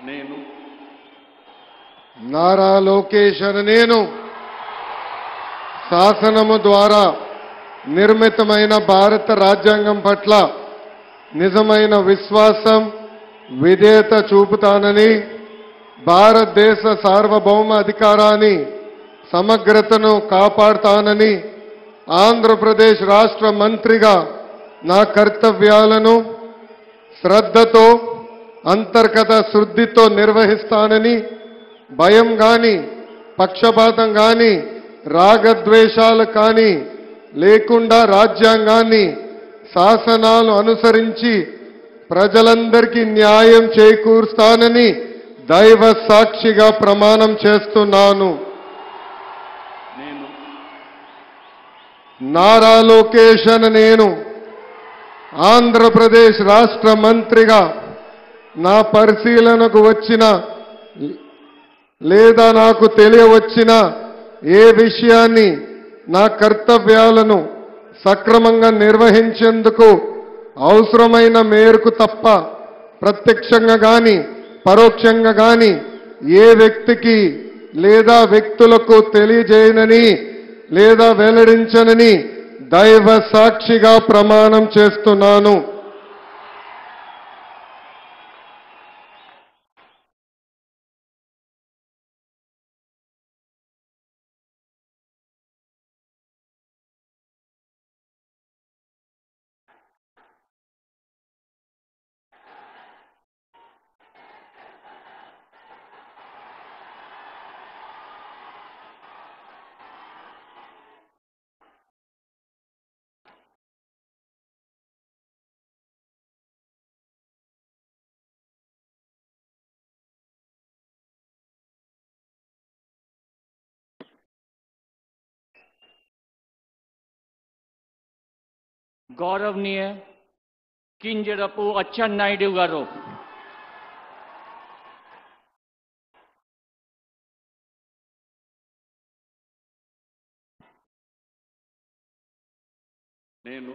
నేను నారా లోకేష్ అనే నేను శాసనము ద్వారా నిర్మితమైన భారత రాజ్యాంగం పట్ల నిజమైన విశ్వాసం విధేయత చూపుతానని భారతదేశ సార్వభౌమ అధికారాన్ని సమగ్రతను కాపాడుతానని ఆంధ్రప్రదేశ్ రాష్ట్ర మంత్రిగా నా కర్తవ్యాలను శ్రద్ధతో అంతర్గత శుద్ధితో నిర్వహిస్తానని భయం గాని పక్షపాతం గాని రాగద్వేషాలు కానీ లేకుండా రాజ్యాంగాన్ని శాసనాలు అనుసరించి ప్రజలందరికీ న్యాయం చేకూరుస్తానని దైవ సాక్షిగా ప్రమాణం చేస్తున్నాను. నారా లోకేష్ అనే నేను ఆంధ్రప్రదేశ్ రాష్ట్ర మంత్రిగా నా పరిశీలనకు వచ్చిన లేదా నాకు తెలియవచ్చిన ఏ విషయాన్ని నా కర్తవ్యాలను సక్రమంగా నిర్వహించేందుకు అవసరమైన మేరకు తప్ప ప్రత్యక్షంగా గాని పరోక్షంగా గాని ఏ వ్యక్తికి లేదా వ్యక్తులకు తెలియజేయనని లేదా వెల్లడించనని దైవ సాక్షిగా ప్రమాణం చేస్తున్నాను. गौरवनीय किंजरपु अच्चन्नायुडु गारू నేను